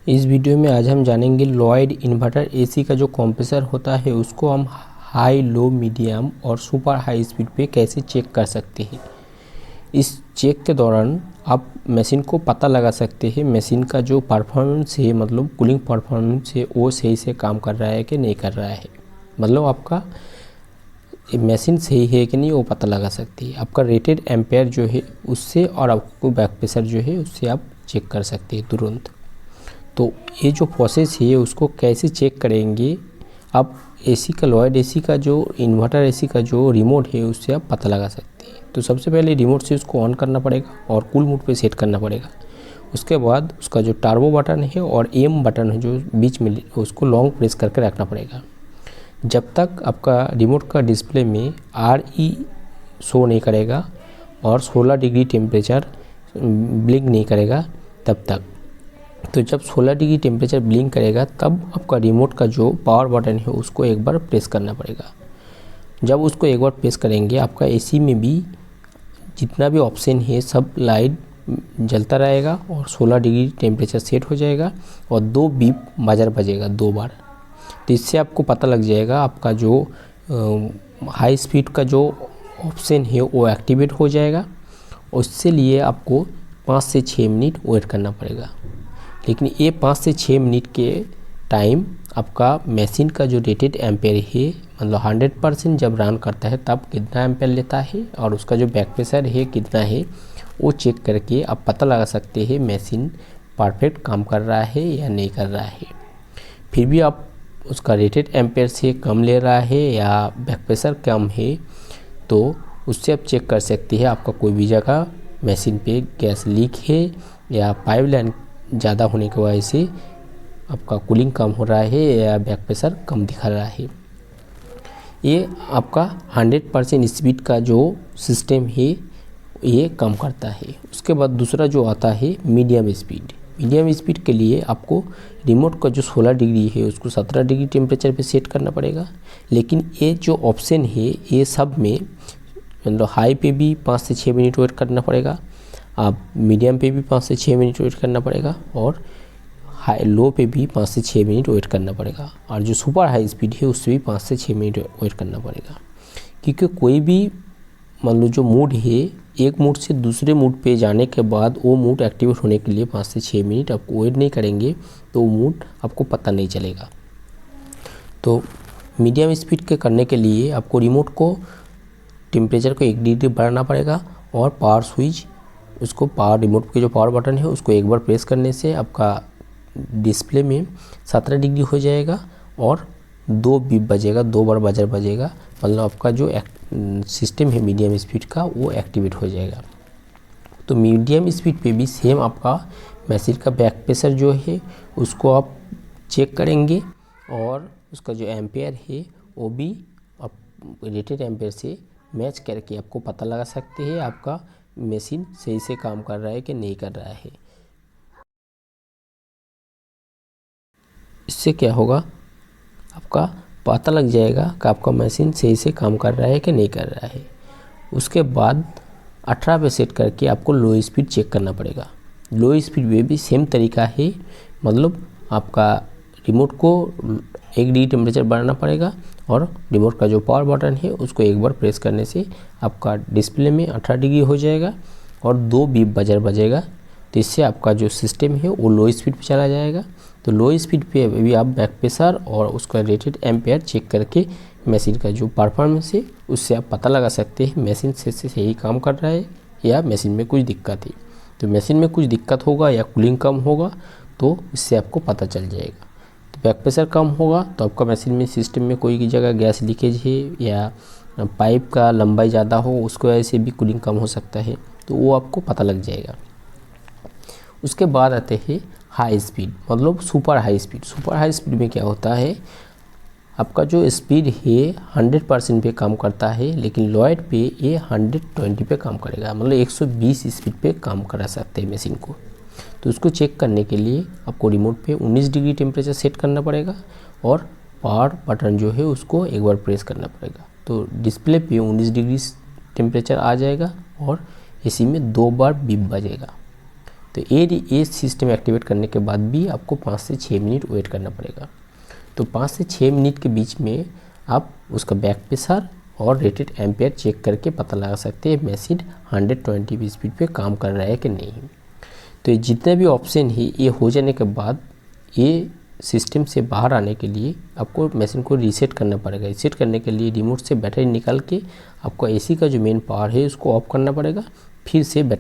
इस वीडियो में आज हम जानेंगे लॉयड इन्वर्टर एसी का जो कंप्रेसर होता है उसको हम हाई, लो, मीडियम और सुपर हाई स्पीड पे कैसे चेक कर सकते हैं। इस चेक के दौरान आप मशीन को पता लगा सकते हैं मशीन का जो परफॉर्मेंस है, मतलब कूलिंग परफॉर्मेंस है, वो सही से काम कर रहा है कि नहीं कर रहा है। मतलब आपका मशीन सही है कि नहीं वो पता लगा सकती है। आपका रेटेड एम्पेयर जो है उससे और आपको बैक प्रेशर जो है उससे आप चेक कर सकते हैं तुरंत। तो ये जो प्रोसेस है उसको कैसे चेक करेंगे आप, एसी का लॉयड एसी का जो इन्वर्टर एसी का जो रिमोट है उससे आप पता लगा सकते हैं। तो सबसे पहले रिमोट से उसको ऑन करना पड़ेगा और कूल मोड पे सेट करना पड़ेगा। उसके बाद उसका जो टार्बो बटन है और एम बटन है जो बीच में, उसको लॉन्ग प्रेस करके रखना पड़ेगा। जब तक आपका रिमोट का डिस्प्ले में RE शो नहीं करेगा और 16 डिग्री टेम्परेचर ब्लिंक नहीं करेगा तब तक। तो जब 16 डिग्री टेम्परेचर ब्लिंक करेगा तब आपका रिमोट का जो पावर बटन है उसको एक बार प्रेस करना पड़ेगा। जब उसको एक बार प्रेस करेंगे आपका एसी में भी जितना भी ऑप्शन है सब लाइट जलता रहेगा और 16 डिग्री टेम्परेचर सेट हो जाएगा और 2 बीप बजर बजेगा 2 बार। तो इससे आपको पता लग जाएगा आपका जो हाई स्पीड का जो ऑप्शन है वो एक्टिवेट हो जाएगा। उससे लिए आपको 5 से 6 मिनट वेट करना पड़ेगा। लेकिन ये 5 से 6 मिनट के टाइम आपका मशीन का जो रेटेड एम्पेयर है, मतलब 100% जब रन करता है तब कितना एम्पेयर लेता है और उसका जो बैक प्रेशर है कितना है वो चेक करके आप पता लगा सकते हैं मशीन परफेक्ट काम कर रहा है या नहीं कर रहा है। फिर भी आप उसका रेटेड एम्पेयर से कम ले रहा है या बैक प्रेशर कम है तो उससे आप चेक कर सकते हैं आपका कोई भी जगह मशीन पे गैस लीक है या पाइपलाइन ज़्यादा होने की वजह से आपका कूलिंग कम हो रहा है या बैक प्रेशर कम दिखा रहा है। ये आपका 100% स्पीड का जो सिस्टम है ये कम करता है। उसके बाद दूसरा जो आता है मीडियम स्पीड। मीडियम स्पीड के लिए आपको रिमोट का जो 16 डिग्री है उसको 17 डिग्री टेम्परेचर पे सेट करना पड़ेगा। लेकिन ये जो ऑप्शन है ये सब में, मतलब हाई पे भी 5 से 6 मिनट वेट करना पड़ेगा, आप मीडियम पे भी 5 से 6 मिनट वेट करना पड़ेगा और हाई लो पे भी 5 से 6 मिनट वेट करना पड़ेगा। और जो सुपर हाई स्पीड है उससे भी 5 से 6 मिनट वेट करना पड़ेगा। क्योंकि कोई भी मान लो जो मूड है, एक मूड से दूसरे मूड पे जाने के बाद वो मूड एक्टिवेट होने के लिए 5 से 6 मिनट आपको वेट नहीं करेंगे तो वो मूड आपको पता नहीं चलेगा। तो मीडियम स्पीड के करने के लिए आपको रिमोट को टेम्परेचर को 1 डिग्री बढ़ाना पड़ेगा और पावर स्विच, उसको पावर रिमोट के जो पावर बटन है उसको एक बार प्रेस करने से आपका डिस्प्ले में 17 डिग्री हो जाएगा और 2 बीप बजेगा, 2 बार बजर बजेगा। मतलब आपका जो सिस्टम है मीडियम स्पीड का वो एक्टिवेट हो जाएगा। तो मीडियम स्पीड पे भी सेम आपका मशीन का बैक प्रेशर जो है उसको आप चेक करेंगे और उसका जो एम्पेयर है वो भी आप रेटेड एम्पेयर से मैच करके आपको पता लगा सकते हैं आपका मशीन सही से काम कर रहा है कि नहीं कर रहा है। इससे क्या होगा, आपका पता लग जाएगा कि आपका मशीन सही से काम कर रहा है कि नहीं कर रहा है। उसके बाद 18 पे सेट करके आपको लो स्पीड चेक करना पड़ेगा। लो स्पीड में भी सेम तरीका है, मतलब आपका रिमोट को 1 डिग्री टेम्परेचर बढ़ाना पड़ेगा और रिमोट का जो पावर बटन है उसको एक बार प्रेस करने से आपका डिस्प्ले में 18 डिग्री हो जाएगा और 2 बीप बजर बजेगा। तो इससे आपका जो सिस्टम है वो लो स्पीड पे चला जाएगा। तो लो स्पीड पे भी आप बैक प्रेशर और उसका रेटेड एम्पेयर चेक करके मशीन का जो परफॉर्मेंस है उससे आप पता लगा सकते हैं मशीन से सही काम कर रहा है या मशीन में कुछ दिक्कत है। तो मशीन में कुछ दिक्कत होगा या कूलिंग कम होगा तो इससे आपको पता चल जाएगा। तो बैक प्रेशर कम होगा तो आपका मशीन में सिस्टम में कोई जगह गैस लीकेज है या पाइप का लंबाई ज़्यादा हो उसको वजह से भी कूलिंग कम हो सकता है, तो वो आपको पता लग जाएगा। उसके बाद आते हैं हाई स्पीड, मतलब super high speed. Super high speed में क्या होता है, आपका जो स्पीड है 100% पे काम करता है लेकिन लॉयड पे ये 120 पे काम करेगा, मतलब 120 स्पीड पे काम करा सकते हैं मशीन को। तो उसको चेक करने के लिए आपको रिमोट पे 19 डिग्री टेम्परेचर सेट करना पड़ेगा और पावर बटन जो है उसको एक बार प्रेस करना पड़ेगा। तो डिस्प्ले पे 19 डिग्री टेम्परेचर आ जाएगा और एसी में 2 बार बीप बजेगा। तो ये सिस्टम एक्टिवेट करने के बाद भी आपको 5 से 6 मिनट वेट करना पड़ेगा। तो 5 से 6 मिनट के बीच में आप उसका बैक प्रेशर और रेटेड एम्पेयर चेक करके पता लगा सकते हैं मशीन 120 स्पीड पे काम कर रहा है कि नहीं। तो ये जितने भी ऑप्शन है ये हो जाने के बाद ये सिस्टम से बाहर आने के लिए आपको मशीन को रीसेट करना पड़ेगा। रीसेट करने के लिए रिमोट से बैटरी निकाल के आपको एसी का जो मेन पावर है उसको ऑफ करना पड़ेगा, फिर से बैटरी